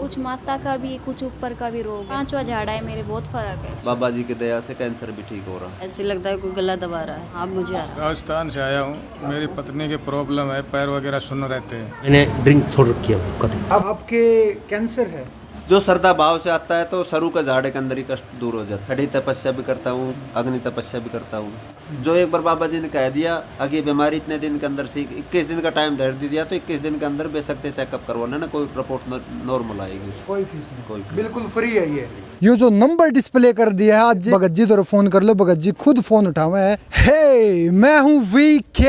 कुछ माता का भी कुछ ऊपर का भी रोग है। 5वां झाड़ा है मेरे, बहुत फर्क है। बाबा जी की दया से कैंसर भी ठीक हो रहा है। ऐसे लगता है कोई गला दबा रहा है। आप मुझे आ रहा राजस्थान से आया हूँ। मेरी पत्नी की प्रॉब्लम है, पैर वगैरह सुन्न रहते हैं। मैंने ड्रिंक छोड़ रखी है कभी। अब आपके कैंसर है? जो श्रद्धा भाव से आता है तो सरू का झाड़े के अंदर ही कष्ट दूर हो जाता है। खड़ी तपस्या भी करता हूँ, अग्नि तपस्या भी करता हूँ। जो एक बार बाबा जी ने कह दिया कि बीमारी इतने दिन के अंदर से 21 दिन का टाइम धर दिया तो 21 दिन के अंदर बेसकते चेकअप करवा लेना, कोई रिपोर्ट नॉर्मल आएगी। कोई फीस नहीं, कोई बिल्कुल फ्री है ये जो नंबर डिस्प्ले कर दिया है आज भगत जी तो फोन कर लो। भगत जी खुद फोन उठावे है। हे मैं हूँ वीके,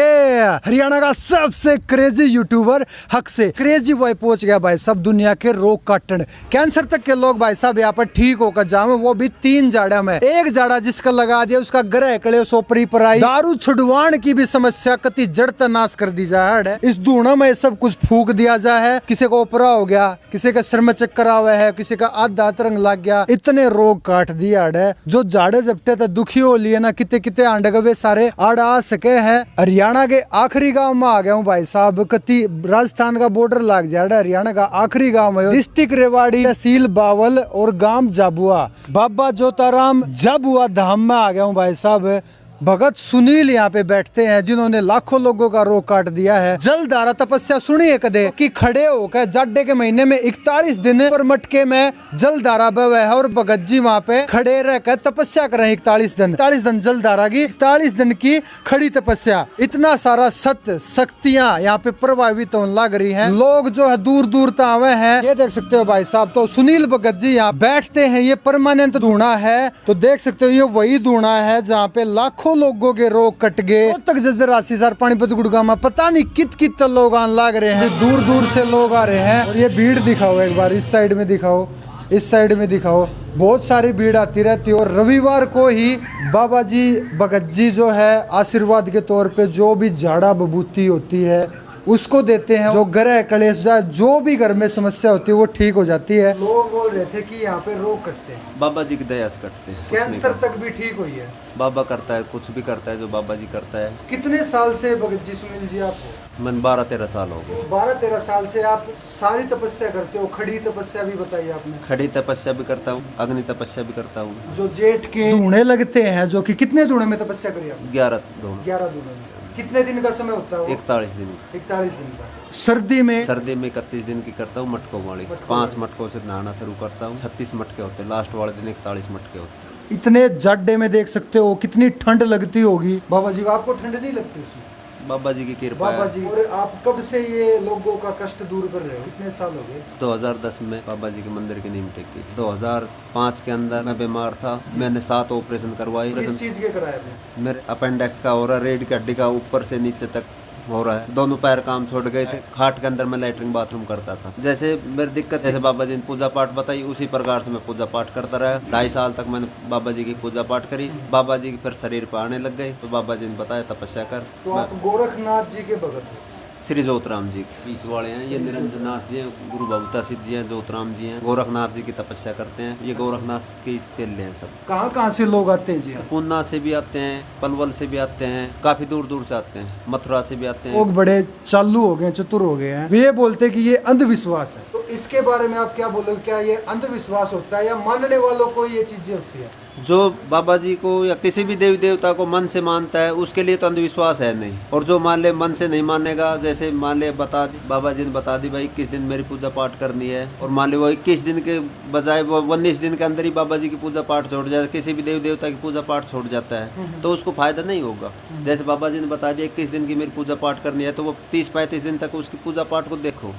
हरियाणा का सबसे क्रेजी यूट्यूबर। हक से क्रेजी बॉय पहुंच गया भाई सब दुनिया के रोग काटन। कैंसर तक के लोग भाई साहब यहाँ पर ठीक होकर जावे, वो भी 3 जाड़ा में। एक जाड़ा जिसका लगा दिया उसका ग्रह कले सोपरी पर आई। दारू छुड़वाण की भी समस्या कति जड़ तनाश कर दी जाए। इस धूणा में सब कुछ फूक दिया जाए है। किसी को ओपरा हो गया, किसी का सिर में चक्कर आवे है, किसी का आधा तरंग लग गया, इतने रोग काट दिया है। जो जाड़े जपटे तो दुखी हो लिए ना, किते किते आंडे सारे आड़ आ सके हैं। हरियाणा के आखिरी गांव में आ गया हूँ भाई साहब। कति राजस्थान का बॉर्डर लग जाए, हरियाणा का आखिरी गांव है। डिस्ट्रिक्ट रेवाड़ी, तहसील बावल और गांव जाबुआ। बाबा जोताराम जाबुआ धाम में आ गया हूँ भाई साहब। भगत सुनील यहाँ पे बैठते हैं जिन्होंने लाखों लोगों का रोग काट दिया है। जलधारा तपस्या सुनिए कदे कि खड़े होकर जाडे के महीने में 41 दिन पर मटके में जलधारा बह है और भगत जी वहाँ पे खड़े रहकर तपस्या करें 41 दिन जलधारा की, 41 दिन की खड़ी तपस्या। इतना सारा सत्य शक्तियाँ यहाँ पे प्रभावित होने लग रही है। लोग जो है दूर दूर तक आवे हैं। ये देख सकते हो भाई साहब, तो सुनील भगत जी यहाँ बैठते हैं। ये परमानेंट धूणा है, तो देख सकते हो ये वही धूणा है जहाँ पे लाखों लोगों के रोग कट गए। तो तक जजर राशि सर पानीपत गुड़गांव में पता नहीं कित लोग आने लग रहे हैं। दूर दूर से लोग आ रहे हैं। और ये भीड़ दिखाओ एक बार, इस साइड में दिखाओ, इस साइड में दिखाओ। बहुत सारी भीड़ आती रहती है। और रविवार को ही बाबा जी भगत जी जो है आशीर्वाद के तौर पे जो भी झाड़ा बबूती होती है उसको देते हैं। जो ग्रह कलेश जो भी घर में समस्या होती है वो ठीक हो जाती है। लोग बोल रहे थे कि यहाँ पे रोग कटते हैं। बाबा जी की दया से कटते हैं। कैंसर तक भी ठीक हुई है। बाबा करता है, कुछ भी करता है जो बाबा जी करता है। कितने साल से भगत जी सुनील जी आपको? मन 12-13 साल हो गए। 12-13 साल से आप सारी तपस्या करते हो। खड़ी तपस्या भी बताई आपने। खड़ी तपस्या भी करता हूँ, अग्नि तपस्या भी करता हूँ। जो जेठ के धूणे लगते हैं, जो कि कितने धूणे में तपस्या करी आपने? 11 दोनों। 11 धूणे में। कितने दिन का समय होता है वो? 41 दिन। 41 दिन का। सर्दी में? सर्दी में 31 दिन की करता हूँ मटकों वाली। 5 मटकों से नहाना शुरू करता हूँ। 36 मटके होते हैं, लास्ट वाले दिन 41 मटके होते हैं। इतने जाडे में देख सकते हो कितनी ठंड लगती होगी। बाबा जी आपको ठंड नहीं लगती उसमें? बाबा जी की कृपा बाबा है। जी, और आप कब से ये लोगों का कष्ट दूर कर रहे हो? कितने साल हो गए? 2010 में बाबा जी के मंदिर की नींव टेकी। 2005 के अंदर मैं बीमार था, मैंने 7 ऑपरेशन करवाए। किस चीज के कराए आपने? मेरे अपेंडिक्स का हो रहा, रीढ़ की हड्डी का ऊपर से नीचे तक हो रहा है। दोनों पैर काम छोड़ गए थे। खाट के अंदर मैं लैट्रिन बाथरूम करता था। जैसे मेरी दिक्कत, जैसे बाबा जी ने पूजा पाठ बताई उसी प्रकार से मैं पूजा पाठ करता रहा। 2.5 साल तक मैंने बाबा जी की पूजा पाठ करी। बाबा जी की फिर शरीर पर आने लग गए तो बाबा जी ने बताया तपस्या कर। तो आप गोरखनाथ जी के भगत हो? श्री जोतराम जी पीस वाले हैं। ये निरंजन नाथ जी हैं, गुरु भगवता सिद्ध जी हैं, जोतराम जी हैं। गोरखनाथ जी की तपस्या करते हैं। ये गोरखनाथ के चेले हैं सब। कहाँ कहाँ से लोग आते हैं जी? पूना से भी आते हैं, पलवल से भी आते हैं, काफी दूर दूर से आते हैं, मथुरा से भी आते हैं। लोग बड़े चालू हो गए, चतुर हो गए हैं। वे ये बोलते हैं कि ये अंधविश्वास है, तो इसके बारे में आप क्या बोलोगे? क्या ये अंधविश्वास होता है या मानने वालों को ये चीजें होती है? जो बाबा जी को या किसी भी देवी देवता को मन से मानता है उसके लिए तो अंधविश्वास है नहीं। और जो मान ले मन से नहीं मानेगा, जैसे मान ले बता दी बाबा जी ने बता दी भाई 21 दिन मेरी पूजा पाठ करनी है, और मान ले वो 21 दिन के बजाय वो 19 दिन के अंदर ही बाबा जी की पूजा पाठ छोड़ जाए, किसी भी देवी देवता की पूजा पाठ छोड़ जाता है तो उसको फायदा नहीं होगा। जैसे बाबा जी ने बता दिया 21 दिन की मेरी पूजा पाठ करनी है तो वो 30-35 दिन तक उसकी पूजा पाठ को देखो,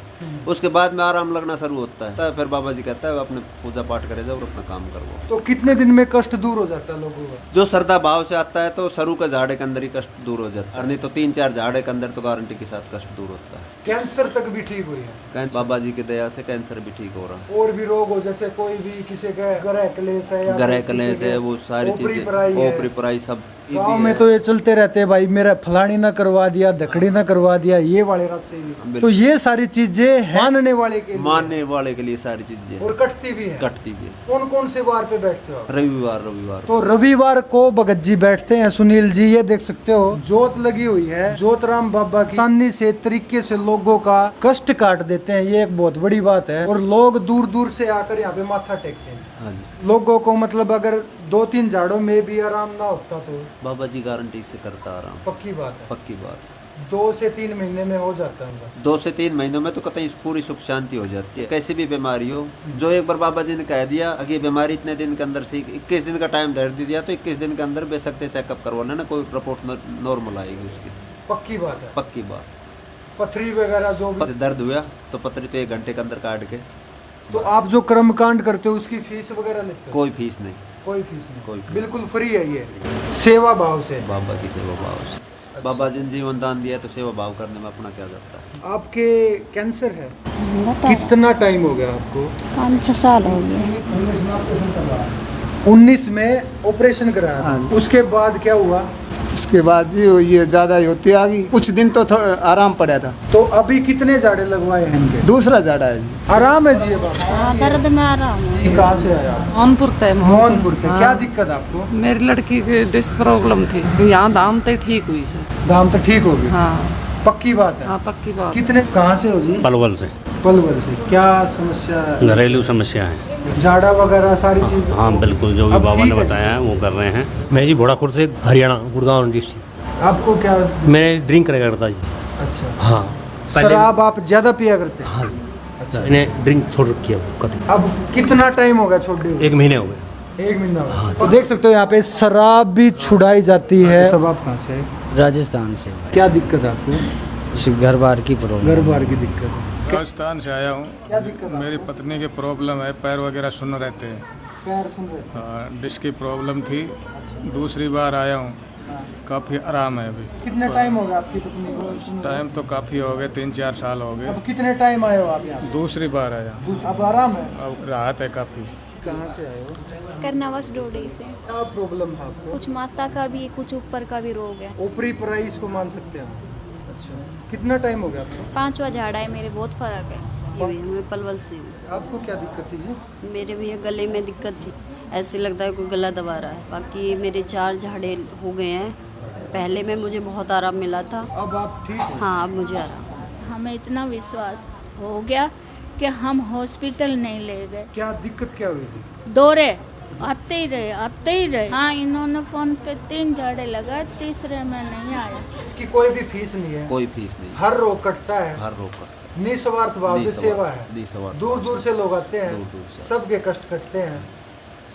उसके बाद में आराम लगना शुरू होता है। फिर बाबा जी कहता है अपने पूजा पाठ करे जाओ और अपना काम करो। तो कितने दिन में कष्ट दूर हो जाता है लोगों का? जो श्रद्धा भाव से आता है तो सरू का झाड़े के अंदर ही कष्ट दूर हो जाता है, नहीं तो 3-4 झाड़े के अंदर तो गारंटी के साथ कष्ट दूर होता है। कैंसर तक भी ठीक हुई है? बाबा जी की दया से कैंसर भी ठीक हो रहा है। और भी रोग हो, जैसे कोई भी किसी का ग्रह क्लेश है या ग्रह क्लेश है, वो सारी चीजें ओपरी पराई सब गाँव में तो ये चलते रहते हैं भाई, मेरा फलानी ना करवा दिया, धकड़ी ना करवा दिया, ये वाले रास्ते भी। तो ये सारी चीजें मानने वाले के मानने वाले के लिए सारी चीजें और कटती भी है। कटती भी है। कौन कौन से वार पे बैठते हो आप? रविवार तो रविवार को भगत जी बैठते हैं। सुनील जी ये देख सकते हो जोत लगी हुई है। जोत राम बाबा की आसानी से तरीके से लोगों का कष्ट काट देते हैं, ये एक बहुत बड़ी बात है। और लोग दूर दूर से आकर यहाँ पे माथा टेकते हैं। हाँ जी। लोगों को मतलब अगर 2-3 झाड़ों में भी आराम ना होता तो बाबा जी गारंटी से करता आराम। पक्की बात है। पक्की बात। 2 से 3 महीने में हो जाता है। 2 से 3 महीनों में तो कतई पूरी सुख शांति हो जाती है। कैसी भी बीमारी हो, जो एक बार बाबा जी ने कह दिया कि ये बीमारी इतने दिन के अंदर से 21 दिन का टाइम धर दिया, तो 21 दिन के अंदर बेसकते चेकअप करवाना ना, कोई रिपोर्ट नॉर्मल आएगी उसकी। पक्की बात है। पक्की बात। पथरी वगैरह जो भी दर्द हुआ तो पथरी तो 1 घंटे के अंदर काट के। तो आप जो कर्म कांड करते हो उसकी फीस वगैरह लेते हो? कोई फीस नहीं। कोई फीस नहीं, कोई फीस। बिल्कुल फ्री है ये, सेवा भाव से। बाबा की सेवा भाव से। बाबा जी ने जीवन दान दिया तो सेवा भाव करने में अपना क्या जाता है। आपके कैंसर है, कितना टाइम हो गया आपको? 5-6 साल हो गए। 19 में ऑपरेशन कराया, उसके बाद क्या हुआ? उसके बाद जी ये ज़्यादा ही होती आ गई। कुछ दिन तो थोड़ा आराम पड़ा था। तो अभी कितने झाड़े लगवाए हैं इनके? दूसरा झाड़ा है जी। आराम है जी अब आपको? हाँ, दर्द में आराम है। कहाँ से आया? मोहनपुर तय मोहनपुर से। क्या दिक्कत आपको? मेरी लड़की की डिस्क प्रॉब्लम थी, यहाँ दाम तो ठीक हुई से। दाम तो ठीक हो गई? हाँ पक्की बात है। हाँ पक्की बात। कितने, कहाँ से हो जी? पलवल से। पलवल से। क्या समस्या है? घरेलू समस्या है। झाड़ा वगैरह सारी चीज? हाँ बिल्कुल, जो भी अब बाबा ठीक ने है बताया है वो कर रहे हैं। मैं जी भोड़ापुर से, हरियाणा, गुड़गांव डिस्ट्रिक्ट। आपको क्या? मैं ड्रिंक करता जी। अच्छा। हाँ शराब आप ज्यादा पिया करते हैं? हाँ अच्छा। इन्हें ड्रिंक छोड़ रखी है कभी। अब कितना टाइम हो गया छोड़े हुए? 1 महीने हो गए। 1 महीना हो गया। तो देख सकते हो यहाँ पे शराब भी छुड़ाई जाती है। सब आप कहाँ से आए? राजस्थान से। क्या दिक्कत है आपको? घर बार की प्रॉब्लम। घर बार की दिक्कत है। राजस्थान से आया हूँ। क्या दिक्कत है? मेरी पत्नी की प्रॉब्लम है, पैर वगैरह सुन रहते हैं। पैर सुन रहे हैं? डिस्क की प्रॉब्लम थी। दूसरी बार आया हूँ, काफ़ी आराम है अभी। कितने टाइम हो गया आपकी पत्नी को? टाइम तो काफ़ी हो गए, 3-4 साल हो गए। अब कितने टाइम आए हो आप यहाँ? दूसरी बार आया। अब आराम है? अब राहत है काफ़ी। कहाँ से आए हो? करनावस डोडे से। क्या प्रॉब्लम है आपको? कुछ माता का भी, कुछ ऊपर का भी रोग है। ओपरी प्राइस को मान सकते हैं। अच्छा, कितना टाइम हो गया आपको? 5वां झाड़ा है मेरे, बहुत फर्क है। ये भी हमें पलवल से हूँ। आपको क्या दिक्कत थी जी? मेरे भी ये गले में दिक्कत थी, ऐसे लगता है कोई गला दबा रहा है। बाकी मेरे 4 झाड़े हो गए हैं। पहले में मुझे बहुत आराम मिला था। अब आप ठीक हो? हाँ अब मुझे आराम। हमें इतना विश्वास हो गया कि हम हॉस्पिटल नहीं ले गए। क्या दिक्कत क्या हुई थी? दौरे आते ही रहे। हाँ, इन्होंने फोन पे 3 झाड़े लगाए, तीसरे में नहीं आया। इसकी कोई भी फीस नहीं है? कोई फीस नहीं। हर रोग कटता है। हर रोग का निस्वार्थ भाव से सेवा है। निस्वार्थ। दूर दूर से लोग आते हैं, दूर से। सबके कष्ट कटते हैं।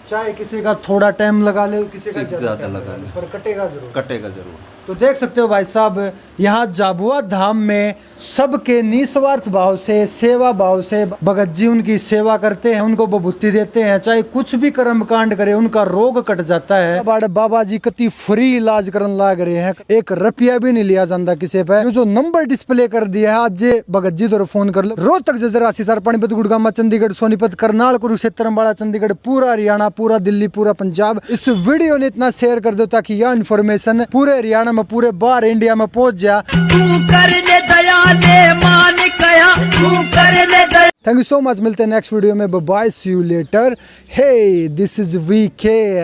चाहे किसी का थोड़ा टाइम लगा ले, किसी का ज्यादा टाइम लगा ले, पर कटेगा जरूर। कटेगा जरूर। तो देख सकते हो भाई साहब, यहाँ जाबुआ धाम में सबके निस्वार्थ भाव से, सेवा भाव से भगत जी उनकी सेवा करते हैं, उनको विभूति देते हैं। चाहे कुछ भी कर्म कांड करे, उनका रोग कट जाता है। बड़े बाबा जी कति फ्री इलाज करन लाग रहे हैं, 1 रुपया भी नहीं लिया जाता किसी पे। जो नंबर डिस्प्ले कर दिया है, आज भगत जी तो फोन कर लो। रोहतक, जजरासी, पानीपत, गुड़गांव, चंडीगढ़, सोनीपत, करनाल, कुरुक्षेत्र, अम्बाला, चंडीगढ़, पूरा हरियाणा, पूरा दिल्ली, पूरा पंजाब। इस वीडियो ने इतना शेयर कर दो ताकि यह इन्फॉर्मेशन पूरे हरियाणा में, पूरे बाहर इंडिया में पहुंच जा। Thank you so much. मिलते हैं नेक्स्ट वीडियो में। Bye, see you later. Hey, this is VK.